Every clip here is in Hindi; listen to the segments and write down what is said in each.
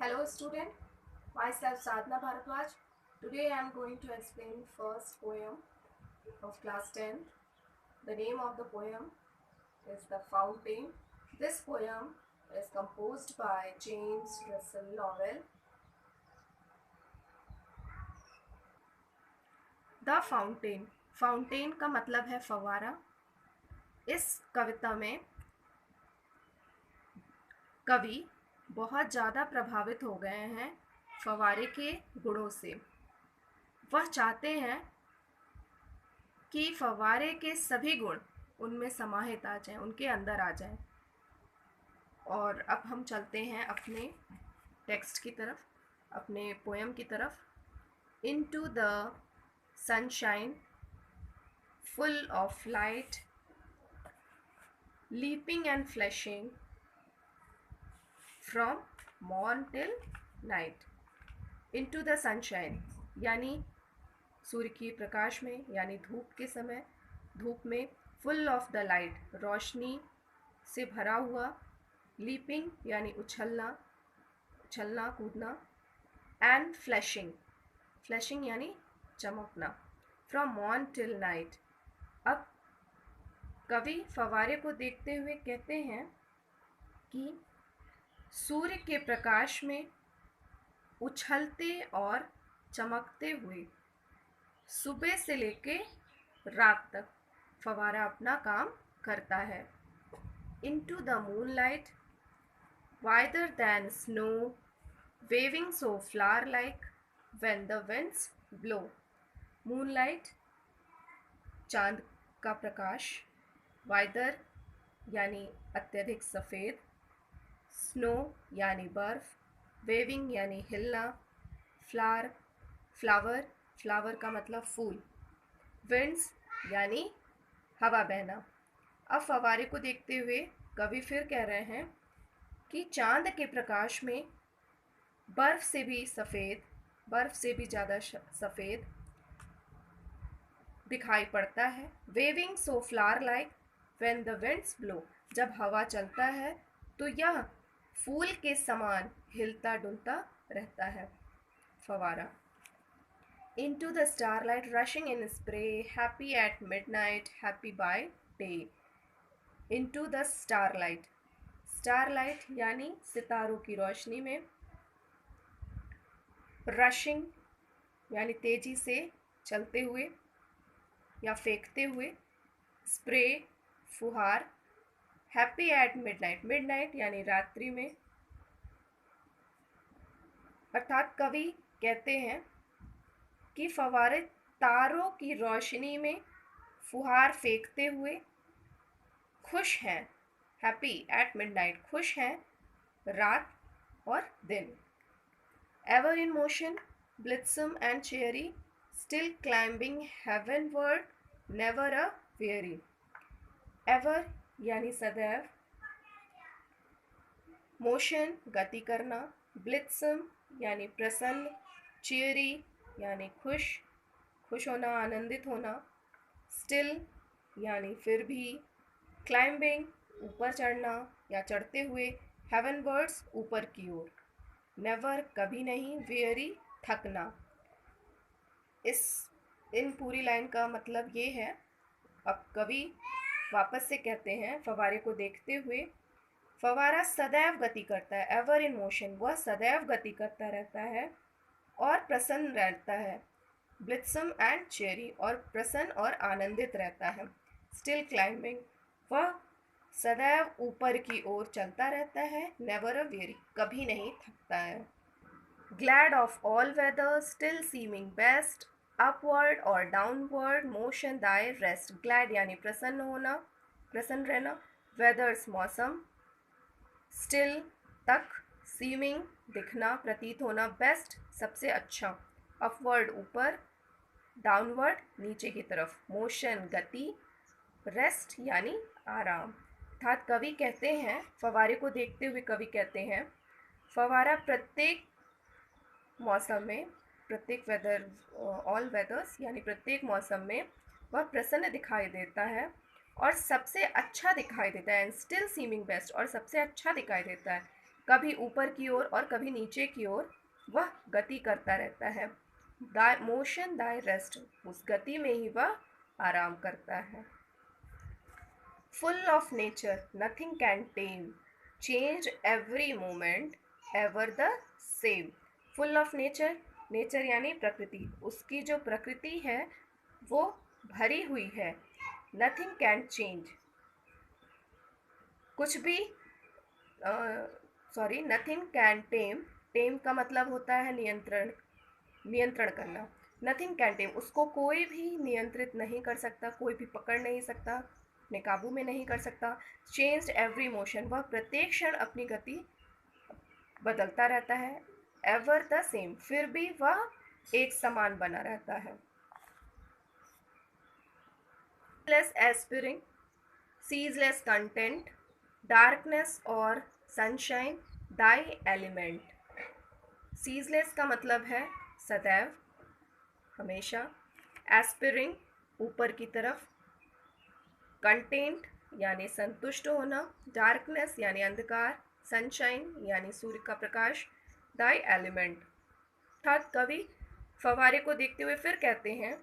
Hello student, myself Sadhna Bharadwaj. Today I am going to explain first poem of class 10. The name of the poem is The Fountain. This poem is composed by James Russell Lowell. The Fountain. Fountain का मतलब है फव्वारा। इस कविता में कवि बहुत ज़्यादा प्रभावित हो गए हैं फव्वारे के गुणों से। वह चाहते हैं कि फव्वारे के सभी गुण उनमें समाहित आ जाएं, उनके अंदर आ जाएं। और अब हम चलते हैं अपने टेक्स्ट की तरफ, अपने पोएम की तरफ। Into the sunshine full of light, leaping and flashing from morn till night. Into the sunshine यानी सूर्य की प्रकाश में, यानी धूप के समय, धूप में, full of the light रोशनी से भरा हुआ, leaping यानी उछलना, उछलना कूदना, and flashing यानी चमकना, from morn till night। अब कवि फव्वारे को देखते हुए कहते हैं कि सूर्य के प्रकाश में उछलते और चमकते हुए सुबह से लेके रात तक फव्वारा अपना काम करता है। Into the moonlight whiter than snow waving so flower like when the winds blow. Moonlight चांद का प्रकाश, वाइदर यानी अत्यधिक सफ़ेद, स्नो यानी बर्फ़, वेविंग यानी हिलना, फ्लावर का मतलब फूल, विंड्स यानी हवा बहना। अब फव्वारे को देखते हुए कवि फिर कह रहे हैं कि चांद के प्रकाश में बर्फ़ से भी सफ़ेद, बर्फ़ से भी ज़्यादा सफ़ेद दिखाई पड़ता है। Waving so flower like when the winds blow, जब हवा चलता है तो यह फूल के समान हिलता डुलता रहता है फव्वारा। Into the starlight rushing in spray happy at midnight happy by day. Into the starlight, starlight यानी सितारों की रोशनी में, रशिंग यानी तेजी से चलते हुए या फेंकते हुए, स्प्रे फुहार, हैप्पी एट मिडनाइट, मिडनाइट यानी रात्रि में। अर्थात कवि कहते हैं कि फव्वारे तारों की रोशनी में फुहार फेंकते हुए खुश हैं, हैप्पी एट मिडनाइट, खुश हैं रात और दिन। Ever in motion blithesome and cheery still climbing heavenward never a weary। ever यानी सदैव, मोशन गति करना, ब्लिट्सम यानी प्रसन्न, cheery यानी खुश, खुश होना, आनंदित होना, still यानी फिर भी, climbing ऊपर चढ़ना या चढ़ते हुए, heavenwards ऊपर की ओर, never कभी नहीं, weary थकना। इन पूरी लाइन का मतलब ये है। अब कवि वापस से कहते हैं फव्वारे को देखते हुए, फव्वारा सदैव गति करता है, एवर इन मोशन, वह सदैव गति करता रहता है और प्रसन्न रहता है, ब्लिट्सम एंड चेरी, और प्रसन्न और आनंदित रहता है, स्टिल क्लाइंबिंग, वह सदैव ऊपर की ओर चलता रहता है, नेवर अ वेरी, कभी नहीं थकता है। Glad of all weather still seeming best upward और downward motion thy rest. Glad यानी प्रसन्न होना, प्रसन्न रहना, वेदर्स मौसम, स्टिल तक, सीमिंग दिखना, प्रतीत होना, बेस्ट सबसे अच्छा, अपवर्ड ऊपर, डाउनवर्ड नीचे की तरफ, मोशन गति, रेस्ट यानी आराम। अर्थात कवि कहते हैं, फव्वारे को देखते हुए कवि कहते हैं, फव्वारा प्रत्येक मौसम में, प्रत्येक वेदर, ऑल वेदर्स यानी प्रत्येक मौसम में वह प्रसन्न दिखाई देता है और सबसे अच्छा दिखाई देता है, एंड स्टिल सीमिंग बेस्ट, और सबसे अच्छा दिखाई देता है, कभी ऊपर की ओर और कभी नीचे की ओर वह गति करता रहता है। मोशन दाई रेस्ट, उस गति में ही वह आराम करता है। Full of nature, nothing can tame, change every moment, ever the same. Full of nature, nature यानी प्रकृति, उसकी जो प्रकृति है वो भरी हुई है। नथिंग कैन चेंज, कुछ भी नथिंग कैन टेम, टेम का मतलब होता है नियंत्रण, नियंत्रण करना। नथिंग कैन टेम, उसको कोई भी नियंत्रित नहीं कर सकता, कोई भी पकड़ नहीं सकता, अपने काबू में नहीं कर सकता। चेंज्ड एवरी मोशन, वह प्रत्येक क्षण अपनी गति बदलता रहता है। एवर द सेम, फिर भी वह एक समान बना रहता है। लेस एस्पिरिंग, सीजलेस कंटेंट, डार्कनेस और सनशाइन, दाई एलिमेंट। सीजलेस का मतलब है सदैव, हमेशा। एस्पिरिंग, ऊपर की तरफ। कंटेंट यानी संतुष्ट होना। डार्कनेस यानी अंधकार। सनशाइन यानी सूर्य का प्रकाश। दाई एलिमेंट। अर्थात कवि फव्वारे को देखते हुए फिर कहते हैं,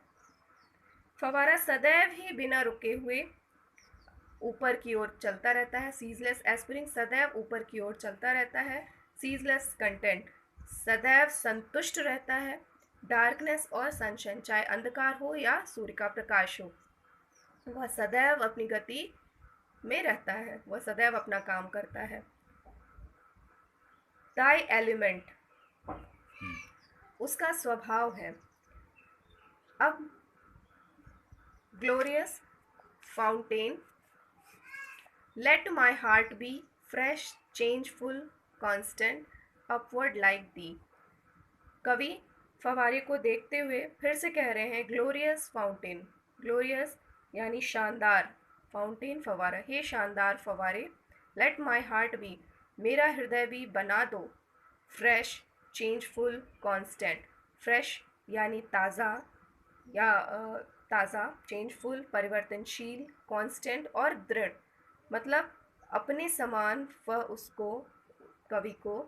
फव्वारा सदैव ही बिना रुके हुए ऊपर की ओर चलता रहता है। सीजलेस एस्पिरिंग, सदैव ऊपर की ओर चलता रहता है। सीजलेस कंटेंट, सदैव संतुष्ट रहता है। डार्कनेस और सनशाइन, चाहे अंधकार हो या सूर्य का प्रकाश हो, वह सदैव अपनी गति में रहता है, वह सदैव अपना काम करता है। दाई एलिमेंट, उसका स्वभाव है। अब glorious fountain, let my heart be fresh, changeful, constant, upward like thee. कवि फव्वारे को देखते हुए फिर से कह रहे हैं, ग्लोरियस फाउंटेन, ग्लोरियस यानी शानदार, फाउंटेन फव्वारा, हे शानदार फव्वारे। लेट माई हार्ट बी, मेरा हृदय भी बना दो। Fresh, changeful, constant. फ्रेश यानी ताज़ा या ताज़ा, चेंजफुल परिवर्तनशील, कॉन्स्टेंट और दृढ़, मतलब अपने समान वह उसको, कवि को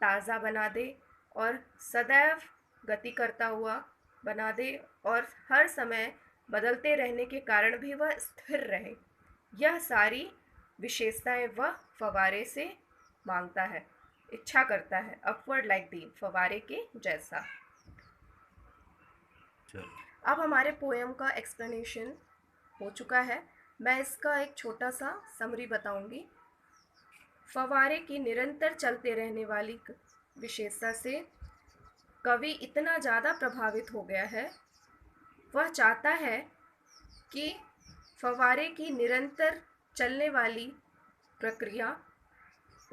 ताज़ा बना दे और सदैव गति करता हुआ बना दे, और हर समय बदलते रहने के कारण भी वह स्थिर रहे। यह सारी विशेषताएं वह फव्वारे से मांगता है, इच्छा करता है। अपवर्ड लाइक दी, फव्वारे के जैसा। अब हमारे पोएम का एक्सप्लेनेशन हो चुका है। मैं इसका एक छोटा सा समरी बताऊंगी। फव्वारे की निरंतर चलते रहने वाली विशेषता से कवि इतना ज़्यादा प्रभावित हो गया है, वह चाहता है कि फव्वारे की निरंतर चलने वाली प्रक्रिया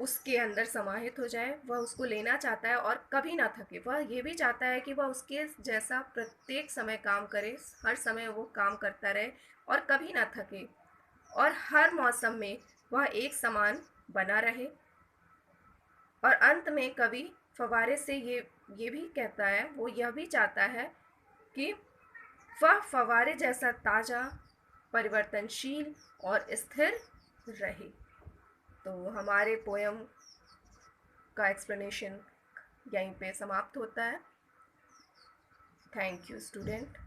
उसके अंदर समाहित हो जाए। वह उसको लेना चाहता है और कभी ना थके। वह ये भी चाहता है कि वह उसके जैसा प्रत्येक समय काम करे, हर समय वो काम करता रहे और कभी ना थके, और हर मौसम में वह एक समान बना रहे। और अंत में कवि फव्वारे से ये भी कहता है, वो यह भी चाहता है कि वह फव्वारे जैसा ताज़ा, परिवर्तनशील और स्थिर रहे। तो हमारे पोएम का एक्सप्लेनेशन यहीं पे समाप्त होता है। Thank you student.